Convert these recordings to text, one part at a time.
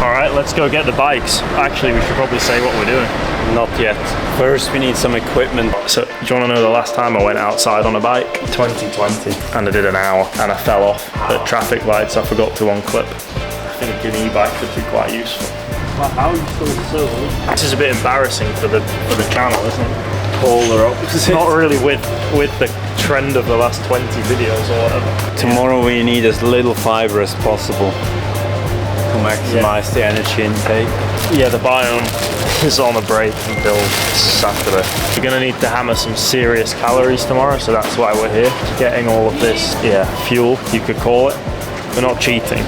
Alright, let's go get the bikes. Actually, we should probably say what we're doing. Not yet. First we need some equipment. So, do you want to know the last time I went outside on a bike? 2020. And I did an hour and I fell off at traffic lights. I forgot to unclip. I think an e-bike could be quite useful. Well, how are you so This is a bit embarrassing for the channel, isn't it? polar opposite? Not really with the trend of the last 20 videos or whatever. Tomorrow we need as little fiber as possible to maximize the energy intake. Yeah, the biome is on a break until Saturday. We're gonna need to hammer some serious calories tomorrow, so that's why we're here. Getting all of this, fuel, you could call it. We're not cheating.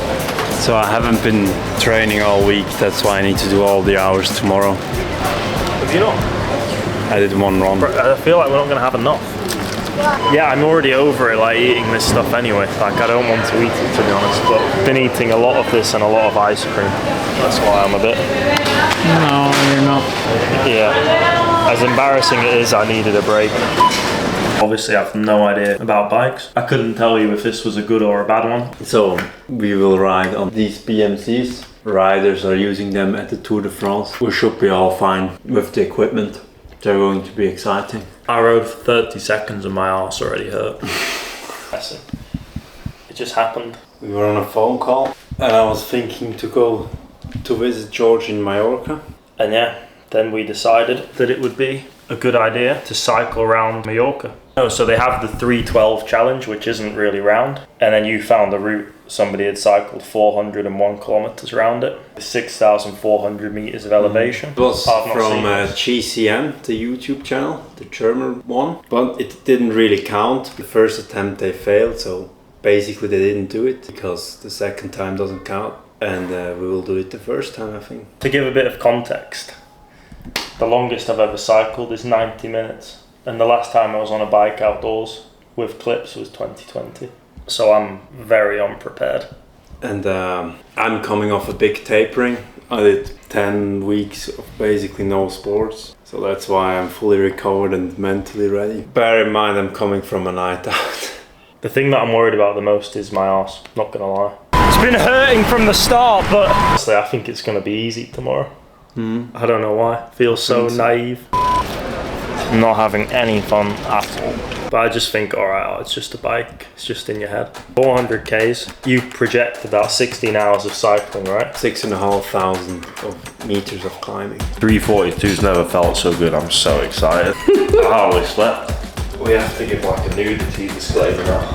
So I haven't been training all week, that's why I need to do all the hours tomorrow. Have you not? I did one run. I feel like we're not gonna have enough. Yeah, I'm already over it, like eating this stuff anyway. Like, I don't want to eat it, to be honest, but I've been eating a lot of this and a lot of ice cream. That's why I'm a bit... No, you're not. Yeah. As embarrassing it is, I needed a break. Obviously, I have no idea about bikes. I couldn't tell you if this was a good or a bad one. So, we will ride on these BMCs. Riders are using them at the Tour de France. We should be all fine with the equipment. They're going to be exciting. I rode for 30 seconds and my arse already hurt. It just happened. We were on a phone call and I was thinking to go to visit George in Mallorca. And yeah, then we decided that it would be a good idea to cycle around Mallorca. Oh, so they have the 312 challenge, which isn't really round. And then you found a route. Somebody had cycled 401 kilometers around it, 6,400 meters of elevation. It was from GCN, the YouTube channel, the German one, but it didn't really count. The first attempt they failed, so basically they didn't do it because the second time doesn't count, and we will do it the first time, I think. To give a bit of context, the longest I've ever cycled is 90 minutes, and the last time I was on a bike outdoors with clips was 2020. So I'm very unprepared. And I'm coming off a big tapering. I did 10 weeks of basically no sports. So that's why I'm fully recovered and mentally ready. Bear in mind I'm coming from a night out. The thing that I'm worried about the most is my arse, not gonna lie. It's been hurting from the start, but honestly I think it's gonna be easy tomorrow. I don't know why. Feels so naive. I'm not having any fun at all. But I just think, alright, it's just a bike. It's just in your head. 400 Ks. You project about 16 hours of cycling, right? 6,500 of meters of climbing. 342's never felt so good. I'm so excited. I hardly slept. We have to give like a nudity disclaimer now.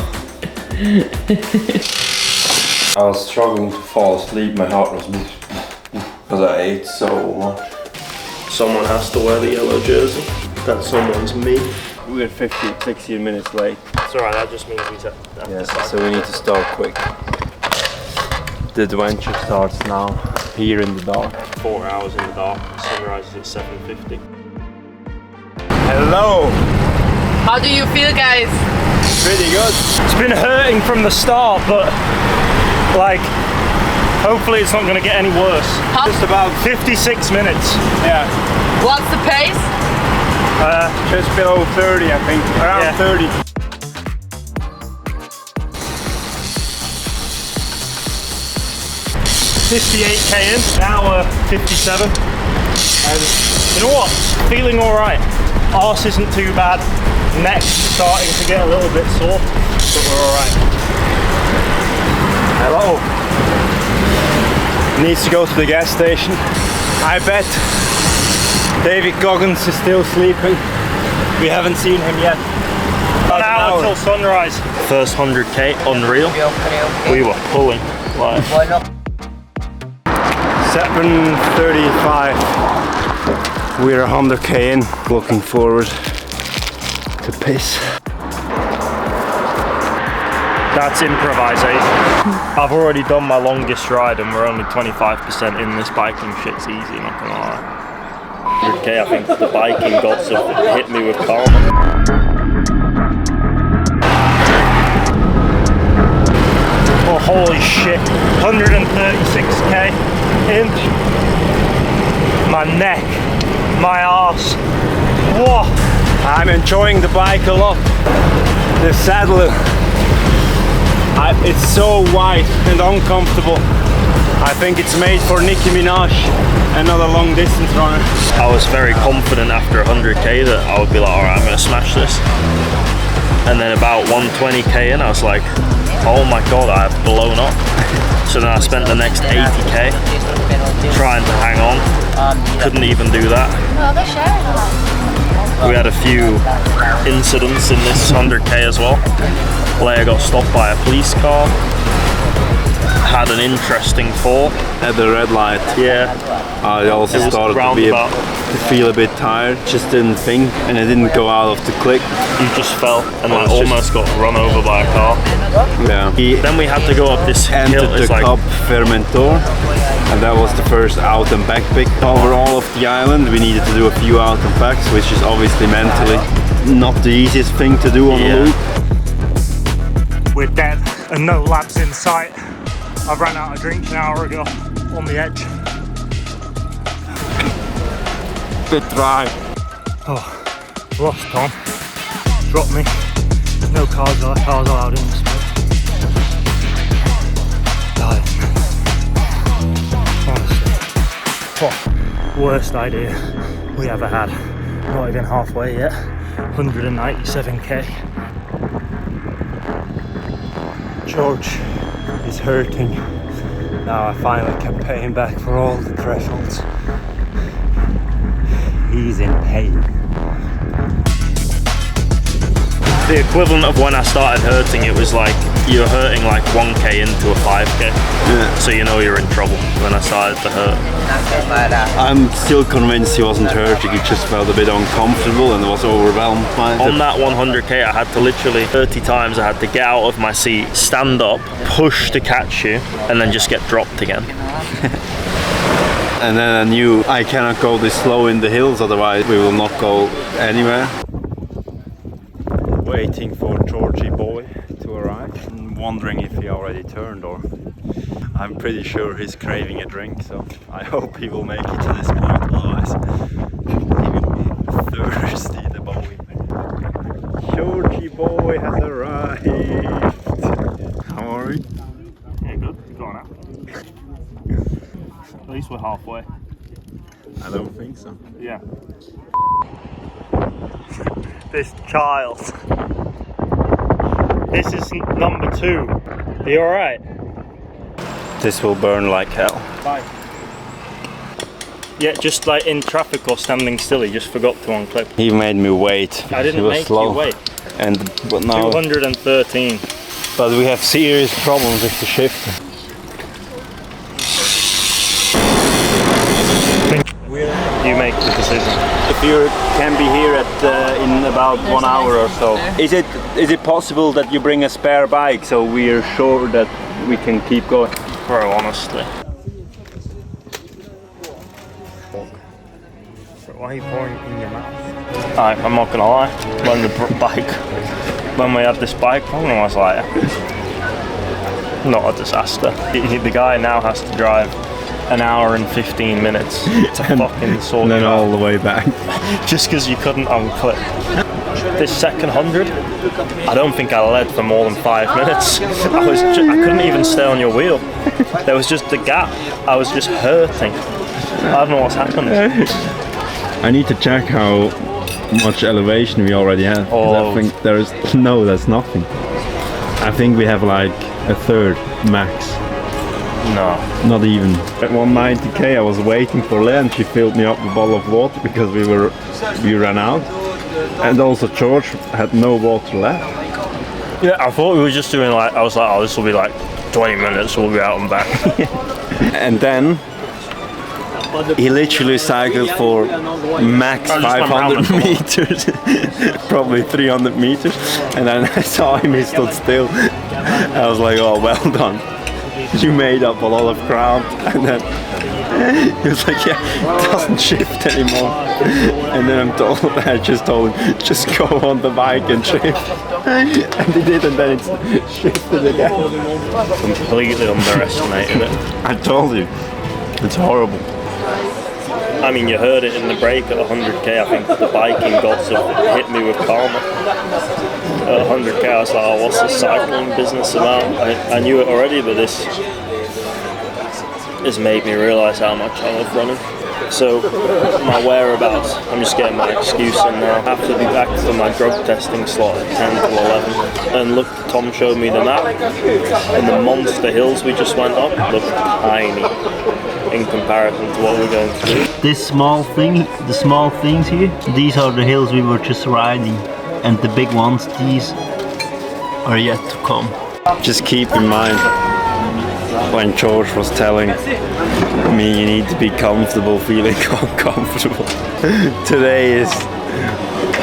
I was struggling to fall asleep. My heart was because I ate so much. Someone has to wear the yellow jersey. That someone's me. We're 15, 16 minutes late. It's alright, that just means we have to start. So we need to start quick. The adventure starts now, here in the dark. 4 hours in the dark, sunrise is at 7:50. Hello! How do you feel, guys? Pretty good. It's been hurting from the start, but like, hopefully it's not going to get any worse. Just about 56 minutes. Yeah. What's the pace? Just below 30, I think. Around 30. $58K in, now 57. And you know what? Feeling alright. Arse isn't too bad. Neck's starting to get a little bit sore, but we're alright. Hello. Needs to go to the gas station. I bet David Goggins is still sleeping. We haven't seen him yet. An hour until sunrise. First 100K, unreal. We were pulling. Like. Why not? 7:35. We're 100K in. Looking forward to piss. That's improvisation. I've already done my longest ride and we're only 25% in. This biking shit's easy, not gonna lie. 100K, I think the biking gods have hit me with karma. Oh, holy shit. 136K in. My neck, my arse. Whoa. I'm enjoying the bike a lot. The saddle, it's so wide and uncomfortable. I think it's made for Nicki Minaj, another long distance runner. I was very confident after 100k that I would be like, alright, I'm gonna smash this. And then about 120k in, I was like, oh my god, I've blown up. So then I spent the next 80k trying to hang on. Couldn't even do that. We had a few incidents in this 100k as well. Leia got stopped by a police car. Had an interesting fall. At the red light. Yeah. I also started to feel a bit tired. Just didn't think, and it didn't go out of the click. You just fell and like almost got run over by a car. Yeah. Then we had to go up this hill. Entered the Cap Fermentor, and that was the first out and back pick. Over all of the island, we needed to do a few out and backs, which is obviously mentally not the easiest thing to do on a loop. We're dead and no labs in sight. I ran out of drinks an hour ago on the edge. Bit dry. Oh, lost Tom. Dropped me. There's no cars allowed in this place. Dying. Honestly. Oh, worst idea we ever had. Not even halfway yet. 197k. George is hurting. Now I finally can pay him back for all the thresholds. He's in pain. The equivalent of when I started hurting, it was like you were hurting like 1k into a 5k. Yeah. So you know you're in trouble when I started to hurt. I'm still convinced he wasn't hurting, he just felt a bit uncomfortable and was overwhelmed by it. On that 100k, I had to literally 30 times I had to get out of my seat, stand up, push to catch you, and then just get dropped again. And then I knew I cannot go this slow in the hills, otherwise we will not go anywhere. Waiting for Georgie boy to arrive. I'm wondering if he already turned, or I'm pretty sure he's craving a drink, so I hope he will make it to this point, otherwise he will be thirsty, the boy. Georgie boy has arrived. How are you? Yeah, good. Go on out. At least we're halfway. I don't think so. Yeah. This child. This is number 2. Are you alright? This will burn like hell. Bye. Yeah, just like in traffic or standing still, he just forgot to unclip. He made me wait. I didn't make you wait. But now 213. But we have serious problems with the shifter. You make the decision. If you can be here at in about 1 hour or so, is it possible that you bring a spare bike so we are sure that we can keep going? Bro, honestly. Why are you pouring in your mouth? I'm not gonna lie. When we had this bike problem, I was like, not a disaster. The guy now has to drive an hour and 15 minutes to fucking sort and then it all out. the way back. Just because you couldn't unclip. This second 100, I don't think I led for more than 5 minutes. I couldn't even stay on your wheel. There was just the gap. I was just hurting. I don't know what's happened. I need to check how much elevation we already have. Oh. I think that's nothing. I think we have like a third max. No. Not even. At 190k I was waiting for Leia and she filled me up a bottle of water because we ran out. And also George had no water left. Yeah, I thought we were just doing like, I was like, oh, this will be like 20 minutes, we'll be out and back. And then he literally cycled for max 500 meters, probably 300 meters. And then I saw him, he stood still. I was like, oh, well done. You made up a lot of ground. And then he was like, yeah, it doesn't shift anymore. And then I just told him, just go on the bike and shift. And he did, and then it shifted again. Completely underestimated it. I told you, it's horrible. I mean, you heard it in the break at 100k. I think the biking gods have hit me with karma. At 100k, I was like, oh, what's the cycling business about? I knew it already, but this has made me realise how much I love running. So my whereabouts, I'm just getting my excuse in now. I have to be back for my drug testing slot at 10 to 11. And look, Tom showed me the map, and the monster hills we just went up look tiny in comparison to what we're going to do. This small thing, the small things here, these are the hills we were just riding. And the big ones, these are yet to come. Just keep in mind, when George was telling me you need to be comfortable feeling uncomfortable, today is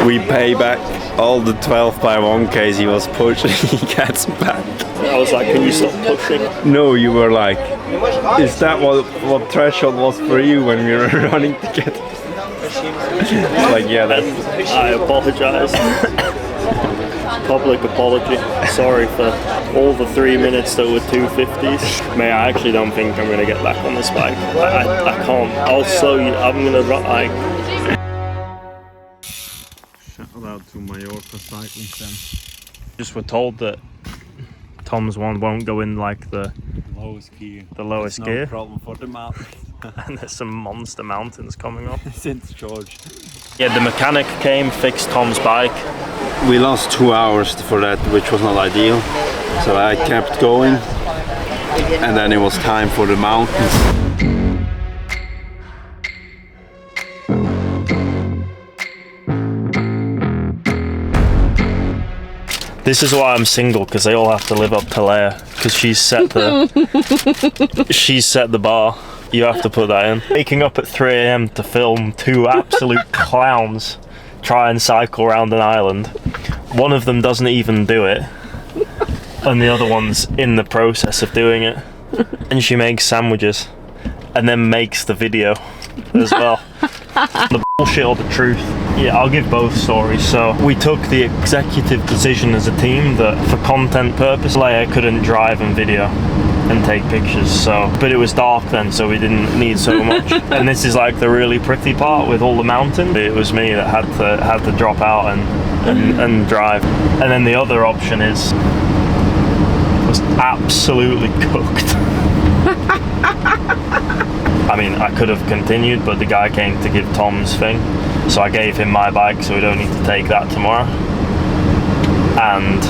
we pay back all the 12 by 1Ks he was pushing, he gets back. I was like, can you stop pushing? No, you were like, is that what threshold was for you when we were running together? Like, yeah, that's... I apologise. Public apology. Sorry for all the 3 minutes that were 250s. Mate, I actually don't think I'm going to get back on this bike. I can't. I'll slow you. I'm going to run. Shoutout to Mallorca cycling centre. Just were told that Tom's one won't go in like the Lowest gear. The lowest gear. No problem for the mountains. And there's some monster mountains coming up. Since George. Yeah, the mechanic came, fixed Tom's bike. We lost 2 hours for that, which was not ideal. So I kept going, and then it was time for the mountains. This is why I'm single, because they all have to live up to Leia, because she's set the bar. You have to put that in. Waking up at 3 AM to film two absolute clowns try and cycle around an island. One of them doesn't even do it, and the other one's in the process of doing it. And she makes sandwiches, and then makes the video as well. The bullshit or the truth? Yeah, I'll give both stories. So we took the executive decision as a team that for content purpose, Leia couldn't drive and video and take pictures, but it was dark then, so we didn't need so much. And this is like the really pretty part with all the mountains. It was me that had to drop out and drive. And then the other option was absolutely cooked. I mean, I could have continued, but the guy came to give Tom's thing, so I gave him my bike, so we don't need to take that tomorrow. And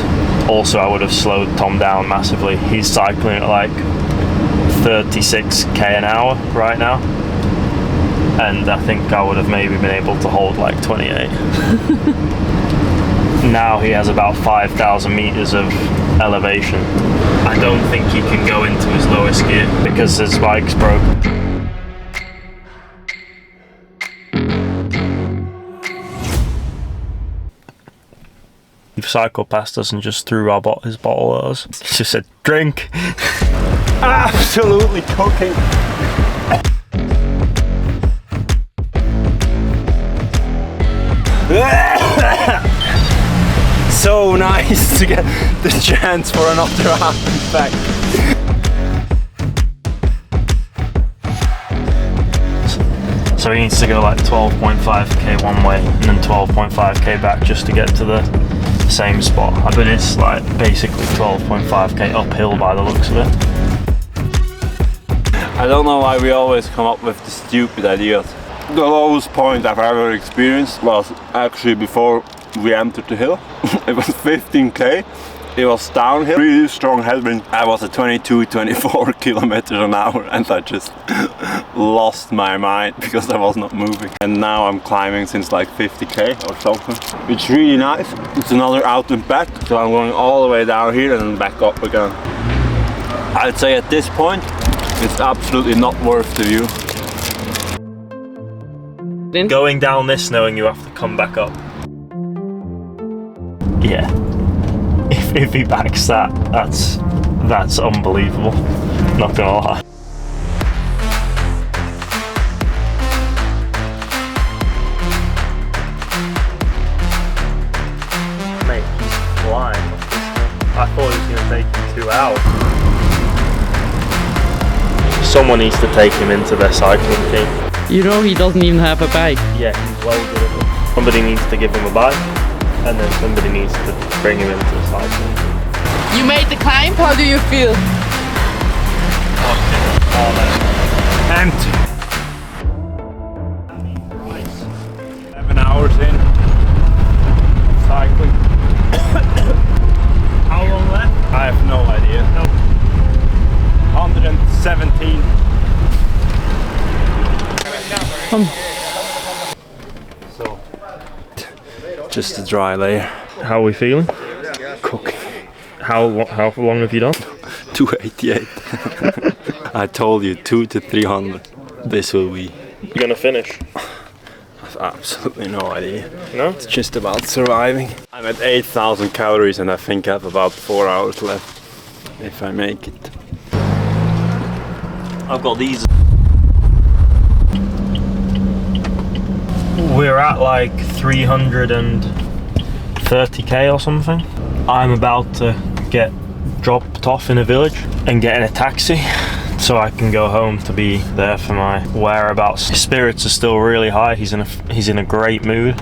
also I would have slowed Tom down massively. He's cycling at like 36k an hour right now, and I think I would have maybe been able to hold like 28. Now he has about 5,000 meters of elevation. I don't think he can go into his lowest gear because his bike's broke. He cycled past us and just threw his bottle at us. He just said, drink. Absolutely cooking. So nice to get the chance for another round back. So he needs to go like 12.5k one way and then 12.5k back just to get to the same spot. But it's like basically 12.5k uphill by the looks of it. I don't know why we always come up with the stupid ideas. The lowest point I've ever experienced was actually before we entered the hill. It was 15k. It was downhill, really strong headwind. I was at 24 kilometers an hour and I just lost my mind because I was not moving. And now I'm climbing since like 50k or something. It's really nice. It's another out and back, so I'm going all the way down here and then back up again. I'd say at this point, it's absolutely not worth the view. Going down this knowing you have to come back up. Yeah. If he backs that, that's unbelievable. Not gonna lie. Mate, he's flying. I thought it was gonna take him 2 hours. Someone needs to take him into their cycling team. You know he doesn't even have a bike. Yeah, he's well good at it. Somebody needs to give him a bike, and then somebody needs to bring him into the cycling. You made the climb, how do you feel? Oh, Empty. 7 hours in cycling. How long left? I have no idea. No. 117. So, just a dry layer. How are we feeling? Cooking. How long have you done? 288. I told you 200 to 300. This will be. You're gonna finish? I've absolutely no idea. No? It's just about surviving. I'm at 8,000 calories and I think I have about 4 hours left if I make it. I've got these. We're at like 330k or something. I'm about to get dropped off in a village and get in a taxi so I can go home to be there for my whereabouts. His spirits are still really high. He's in a great mood,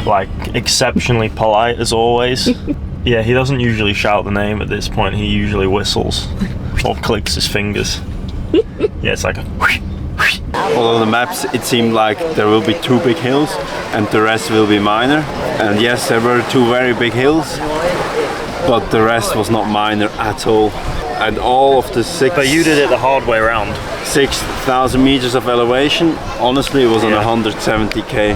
like exceptionally polite as always. Yeah, he doesn't usually shout the name at this point. He usually whistles or clicks his fingers. Yeah, it's like a Although the maps, it seemed like there will be 2 big hills and the rest will be minor. And yes, there were 2 very big hills, but the rest was not minor at all. And all of the 6... But you did it the hard way around. 6,000 meters of elevation, honestly it was on 170k.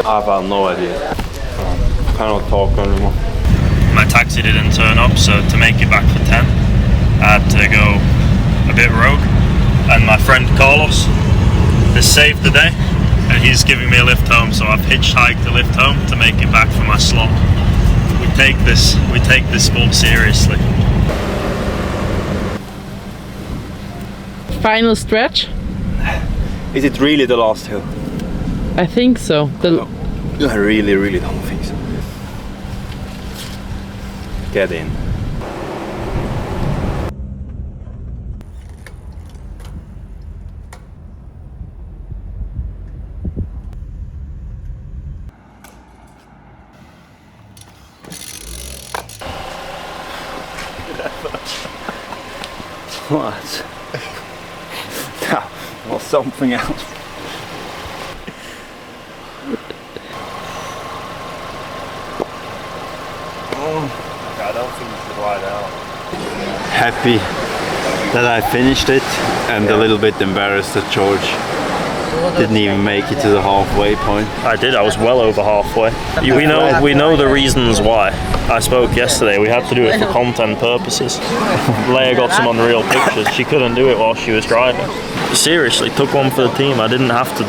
I've had no idea. I cannot talk anymore. My taxi didn't turn up, so to make it back for 10, I had to go a bit rogue. And my friend Carlos has saved the day, and he's giving me a lift home. So I've hitchhiked the lift home to make it back for my slot. We take this sport seriously. Final stretch? Is it really the last hill? I think so. I really don't think so. Get in. What? That was something else. I don't think you should lie down. Happy that I finished it and a little bit embarrassed that George didn't even make it to the halfway point. I did. I was well over halfway. We know the reasons why. I spoke yesterday. We had to do it for content purposes. Leia got some unreal pictures. She couldn't do it while she was driving. Seriously, took one for the team. I didn't have to.